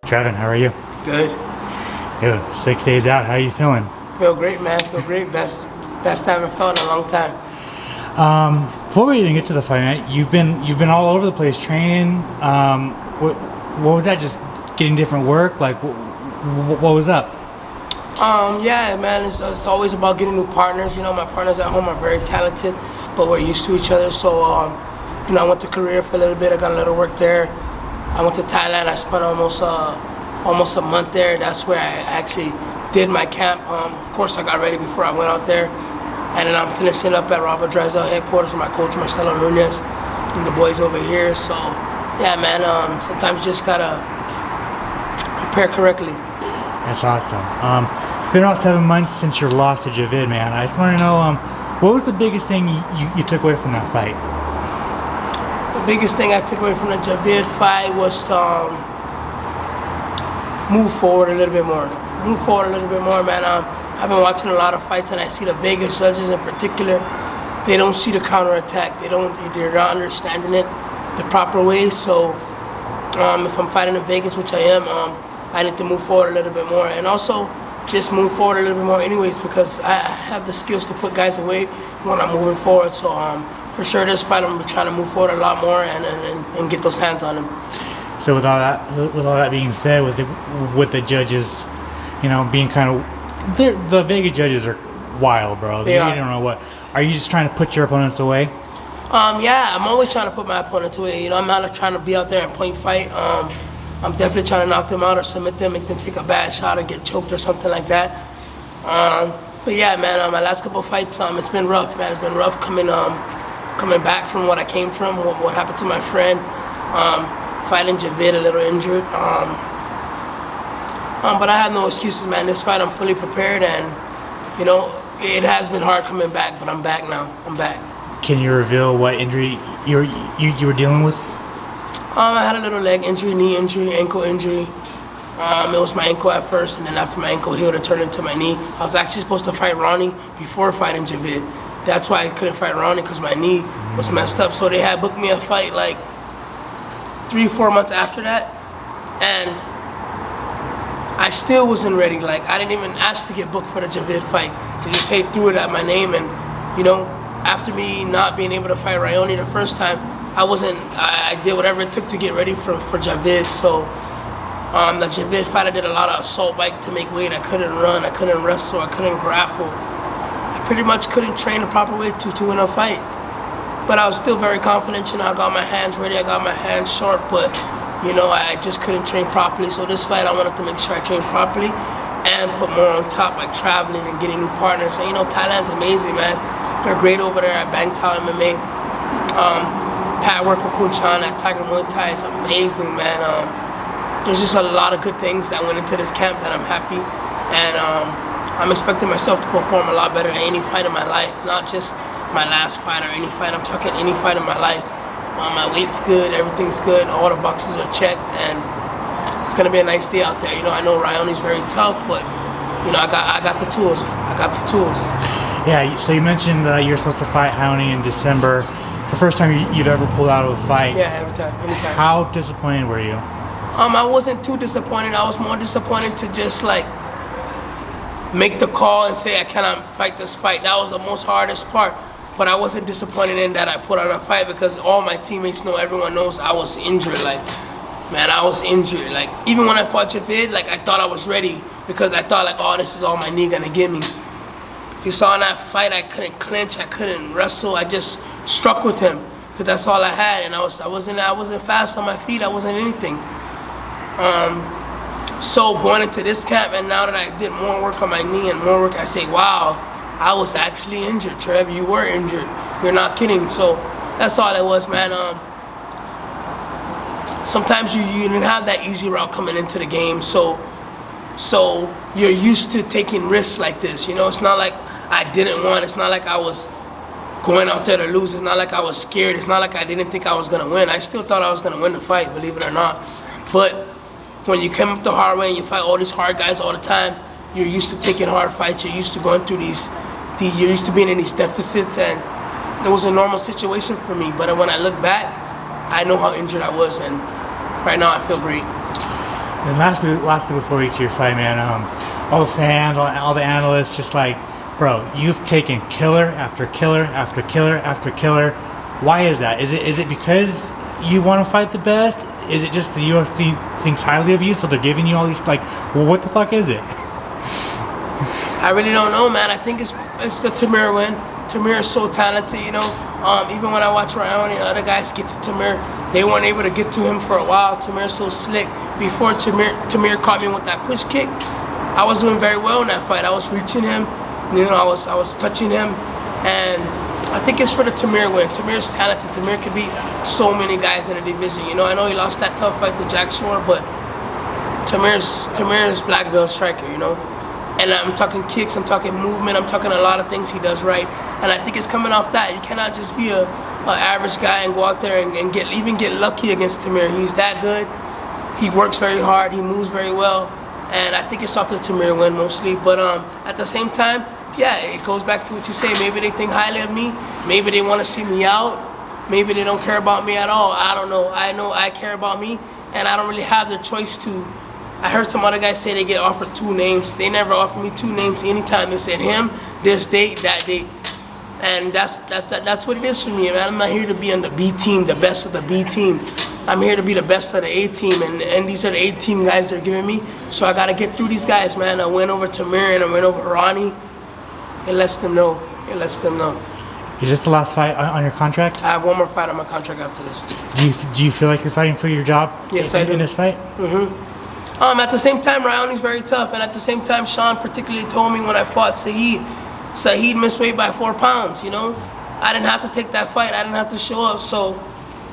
Trevin, how are you? Good. Yo, 6 days out. How are you feeling? Feel great, man. Feel great. Best time I've felt in a long time. Before we even get to the fight, man, you've been all over the place training. What was that? Just getting different work? Like, what was up? Yeah, man. It's always about getting new partners. You know, my partners at home are very talented, but we're used to each other. So, you know, I went to Korea for a little bit. I got a little work there. I went to Thailand. I spent almost a month there. That's where I actually did my camp. Of course, I got ready before I went out there. And then I'm finishing up at Robert Drysdale headquarters with my coach, Marcelo Nunez, and the boys over here. So, yeah, man, sometimes you just got to prepare correctly. That's awesome. It's been about 7 months since your loss to Javid, man. I just want to know, what was the biggest thing you took away from that fight? The biggest thing I took away from the Javid fight was to move forward a little bit more. Move forward a little bit more, man. I've been watching a lot of fights, and I see the Vegas judges in particular. They don't see the counterattack. They're not understanding it the proper way. So if I'm fighting in Vegas, which I am, I need to move forward a little bit more, and also just move forward a little bit more anyways, because I have the skills to put guys away when I'm moving forward. So for sure, this fight I'm trying to move forward a lot more and get those hands on them. So with all that being said, with the judges, you know, being kind of the Vegas judges are wild, bro. They don't know what. Are you just trying to put your opponents away? Yeah, I'm always trying to put my opponents away. You know, I'm not trying to be out there and point fight. I'm definitely trying to knock them out or submit them, make them take a bad shot or get choked or something like that. But yeah, man, my last couple fights, it's been rough, man. It's been rough coming back from what I came from, what happened to my friend. Fighting Javid, a little injured. But I have no excuses, man. This fight, I'm fully prepared, and you know, it has been hard coming back, but I'm back now. I'm back. Can you reveal what injury you were dealing with? I had a little leg injury, knee injury, ankle injury. It was my ankle at first, and then after my ankle healed, it turned into my knee. I was actually supposed to fight Raoni before fighting Javid. That's why I couldn't fight Raoni, because my knee was messed up. So they had booked me a fight like 3-4 months after that, and I still wasn't ready. Like, I didn't even ask to get booked for the Javid fight. They just threw it at my name, and you know, after me not being able to fight Raoni the first time, I did whatever it took to get ready for Javid. So the Javid fight, I did a lot of assault bike to make weight. I couldn't run, I couldn't wrestle, I couldn't grapple. I pretty much couldn't train the proper way to win a fight. But I was still very confident. You know, I got my hands ready, I got my hands sharp, but you know, I just couldn't train properly. So this fight, I wanted to make sure I trained properly and put more on top, like traveling and getting new partners. And you know, Thailand's amazing, man. They're great over there at Bangtao MMA. Pat work with Kunchan at Tiger Muay Thai is amazing, man. There's just a lot of good things that went into this camp that I'm happy, and I'm expecting myself to perform a lot better in any fight in my life, not just my last fight or any fight. I'm talking any fight in my life. My weight's good, everything's good, all the boxes are checked, and it's gonna be a nice day out there. You know, I know Raoni's very tough, but you know, I got the tools. I got the tools. Yeah. So you mentioned you were supposed to fight Raoni in December. The first time you've ever pulled out of a fight. Yeah, anytime. How disappointed were you? I wasn't too disappointed. I was more disappointed to just like make the call and say I cannot fight this fight. That was the most hardest part. But I wasn't disappointed in that I put out a fight, because all my teammates know, everyone knows I was injured. Like, man, I was injured. Like, even when I fought Javid, like, I thought I was ready, because I thought like, oh, this is all my knee gonna give me. If you saw in that fight, I couldn't clinch, I couldn't wrestle. I just struck with him, because that's all I had, and I wasn't fast on my feet. I wasn't anything. So going into this camp, and now that I did more work on my knee and more work, I say, wow, I was actually injured, Trev. You were injured. You're not kidding. So that's all it was, man. Sometimes you didn't have that easy route coming into the game, so you're used to taking risks like this. You know, it's not like I didn't want. It's not like I was going out there to lose. It's not like I was scared. It's not like I didn't think I was gonna win. I still thought I was gonna win the fight, believe it or not. But when you come up the hard way and you fight all these hard guys all the time, you're used to taking hard fights. You're used to going through you're used to being in these deficits, and it was a normal situation for me. But when I look back, I know how injured I was, and right now I feel great. And lastly, before we get to your fight, man, all the fans, all the analysts, just like, bro, you've taken killer after killer after killer after killer. Why is that? Is it because you want to fight the best? Is it just the UFC thinks highly of you, so they're giving you all these, like, well, what the fuck is it? I really don't know, man. I think it's the Tamir win. Tamir is so talented, you know. Even when I watch Raoni and other guys get to Tamir, they weren't able to get to him for a while. Tamir's so slick. Before Tamir caught me with that push kick, I was doing very well in that fight. I was reaching him, you know, I was touching him, and I think it's for the Tamir win. Tamir's talented. Tamir could beat so many guys in the division. You know, I know he lost that tough fight to Jack Shore, but Tamir's black belt striker, you know. And I'm talking kicks, I'm talking movement, I'm talking a lot of things he does right. And I think it's coming off that. You cannot just be a average guy and go out there and get lucky against Tamir. He's that good. He works very hard, he moves very well. And I think it's off the Tamir win mostly. But at the same time, yeah, it goes back to what you say. Maybe they think highly of me. Maybe they want to see me out. Maybe they don't care about me at all. I don't know. I know I care about me, and I don't really have the choice to. I heard some other guys say they get offered 2 names. They never offered me 2 names anytime. They said him, this date, that date. And that's what it is for me, man. I'm not here to be on the B team, the best of the B team. I'm here to be the best of the A team, and these are the A team guys they're giving me. So I got to get through these guys, man. I went over Tamir and I went over Raoni. It lets them know. It lets them know. Is this the last fight on your contract? I have 1 more fight on my contract after this. Do you feel like you're fighting for your job? Yes, I do. In this fight? Mm-hmm. At the same time, Raoni's very tough, and at the same time, Sean particularly told me when I fought Saeed missed weight by 4 pounds, you know? I didn't have to take that fight. I didn't have to show up, so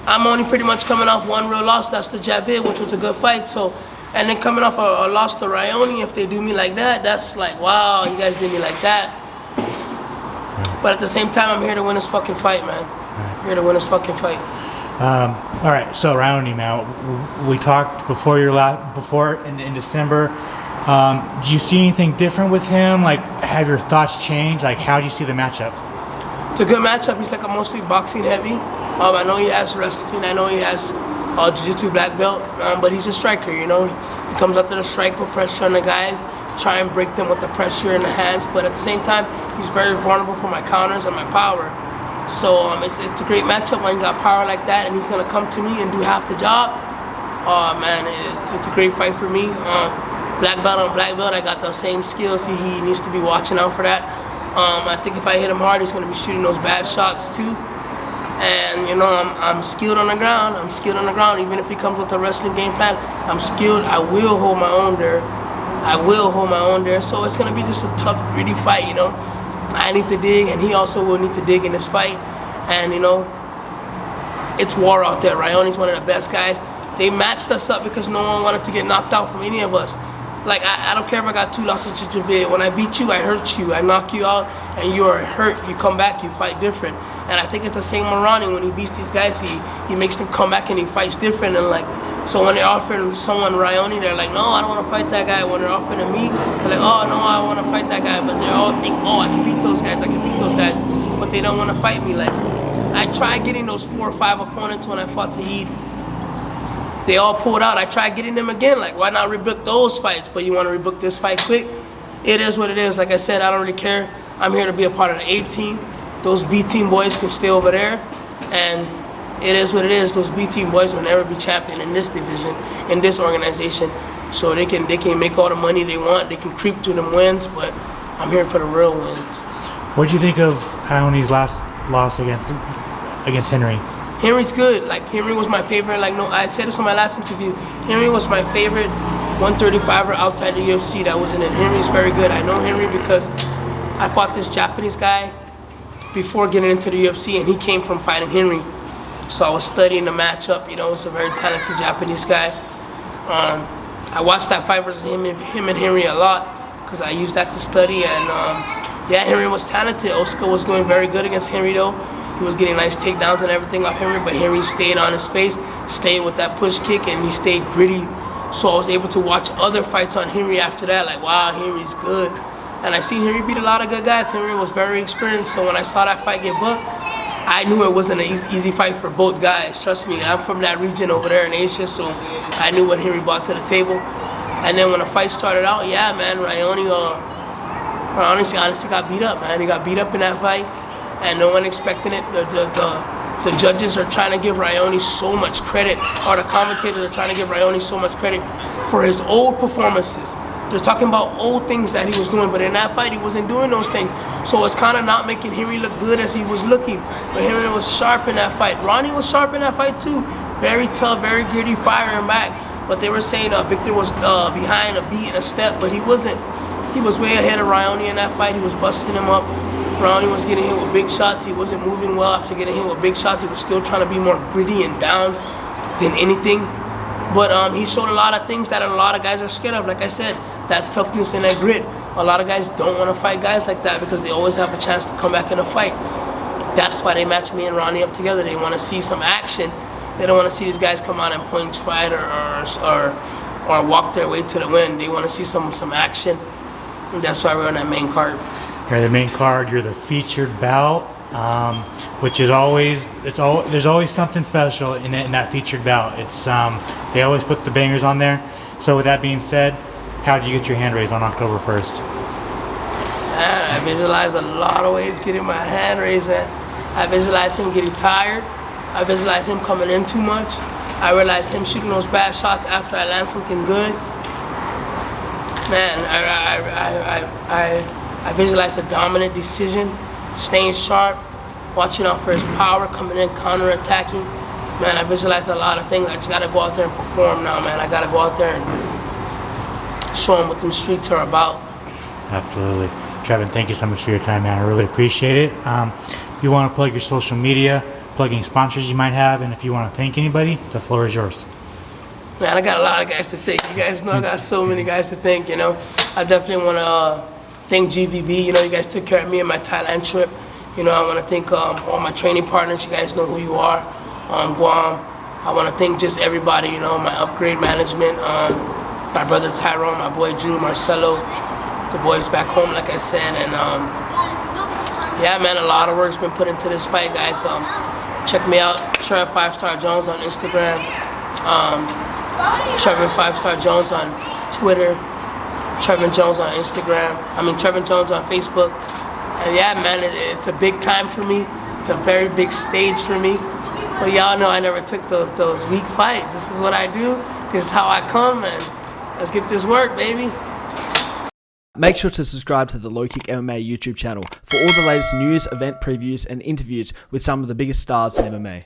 I'm only pretty much coming off 1 real loss. That's the Javid, which was a good fight, so. And then coming off a loss to Raoni, if they do me like that, that's like, wow, you guys did me like that. But at the same time, I'm here to win this fucking fight, man. I'm here to win this fucking fight. All right, so Raoni, man, we talked before in December. Do you see anything different with him? Like, have your thoughts changed? Like, how do you see the matchup? It's a good matchup. He's like a mostly boxing heavy. I know he has wrestling. I know he has jiu-jitsu black belt, but he's a striker, you know. He comes out to the strike, put pressure on the guys, try and break them with the pressure in the hands, but at the same time, he's very vulnerable for my counters and my power. So it's a great matchup when you got power like that, and he's gonna come to me and do half the job. Oh man, it's a great fight for me. Black belt on black belt, I got those same skills. He needs to be watching out for that. I think if I hit him hard, he's gonna be shooting those bad shots too. And you know, I'm skilled on the ground. I'm skilled on the ground. Even if he comes with a wrestling game plan, I'm skilled. I will hold my own there. I will hold my own there. So it's gonna be just a tough, gritty fight, you know. I need to dig, and he also will need to dig in this fight. And you know, it's war out there. Raoni's one of the best guys. They matched us up because no one wanted to get knocked out from any of us. Like, I don't care if I got 2 losses to Javid. When I beat you, I hurt you. I knock you out, and you are hurt. You come back, you fight different. And I think it's the same with Raoni. When he beats these guys, he makes them come back and he fights different. And like, so when they're offering someone Raoni, they're like, no, I don't want to fight that guy. When they're offering to me, they're like, oh, no, I want to fight that guy. But they all think, oh, I can beat those guys. I can beat those guys. But they don't want to fight me. Like, I tried getting those 4 or 5 opponents when I fought Saeed. They all pulled out. I tried getting them again. Like, why not rebook those fights? But you want to rebook this fight quick? It is what it is. Like I said, I don't really care. I'm here to be a part of the A team. Those B team boys can stay over there. And it is what it is. Those B team boys will never be champion in this division, in this organization. So they can make all the money they want. They can creep through them wins. But I'm here for the real wins. What do you think of Raoni's last loss against Henry? Henry's good. Like, Henry was my favorite. Like, no, I said this on my last interview. Henry was my favorite 135er outside the UFC that wasn't in. Henry's very good. I know Henry because I fought this Japanese guy before getting into the UFC, and he came from fighting Henry. So I was studying the matchup. You know, he's a very talented Japanese guy. I watched that fight versus him and Henry a lot because I used that to study. And yeah, Henry was talented. Oscar was doing very good against Henry though. He was getting nice takedowns and everything off Henry, but Henry stayed on his face, stayed with that push kick, and he stayed gritty. So I was able to watch other fights on Henry after that, like, wow, Henry's good. And I seen Henry beat a lot of good guys. Henry was very experienced, so when I saw that fight get booked, I knew it wasn't an easy fight for both guys. Trust me, I'm from that region over there in Asia, so I knew what Henry brought to the table. And then when the fight started out, yeah, man, Raoni honestly got beat up, man. He got beat up in that fight, and no one expected it. The judges are trying to give Raoni so much credit, or the commentators are trying to give Raoni so much credit for his old performances. They're talking about old things that he was doing, but in that fight, he wasn't doing those things. So it's kind of not making Henry look good as he was looking. But Henry was sharp in that fight. Ronnie was sharp in that fight too. Very tough, very gritty, firing back. But they were saying Victor was behind a beat and a step, but he wasn't. He was way ahead of Raoni in that fight. He was busting him up. Raoni was getting hit with big shots. He wasn't moving well after getting hit with big shots. He was still trying to be more gritty and down than anything. But he showed a lot of things that a lot of guys are scared of. Like I said, that toughness and that grit. A lot of guys don't want to fight guys like that because they always have a chance to come back in a fight. That's why they match me and Ronnie up together. They want to see some action. They don't want to see these guys come out and points fight or walk their way to the win. They want to see some action. And that's why we're on that main card. You're the main card. You're the featured bout, which is there's always something special in that featured bout. It's they always put the bangers on there. So with that being said, how did you get your hand raised on October 1st? Man, I visualized a lot of ways getting my hand raised. I visualized him getting tired. I visualized him coming in too much. I realized him shooting those bad shots after I land something good. Man, I visualized a dominant decision, staying sharp, watching out for his power, coming in, counter-attacking. Man, I visualized a lot of things. I just got to go out there and perform now, man. I got to go out there and show them what them streets are about. Absolutely. Trevin, thank you so much for your time, man. I really appreciate it. If you want to plug your social media, plug any sponsors you might have, and if you want to thank anybody, the floor is yours. Man, I got a lot of guys to thank. You guys know I got so many guys to thank, you know. I definitely want to thank GVB. You know, you guys took care of me in my Thailand trip. You know, I want to thank all my training partners. You guys know who you are. Guam. I want to thank just everybody, you know, my upgrade management, my brother Tyrone, my boy Drew, Marcelo, the boys back home, like I said. And yeah, man, a lot of work's been put into this fight, guys. Check me out, Trev 5-Star Jones on Instagram, Trevin 5-Star Jones on Twitter, Trevin Jones on Instagram, Trevin Jones on Facebook. And yeah, man, it's a big time for me. It's a very big stage for me. But y'all know I never took those weak fights. This is what I do. This is how I come, and let's get this work, baby. Make sure to subscribe to the LowKick MMA YouTube channel for all the latest news, event previews, and interviews with some of the biggest stars in MMA.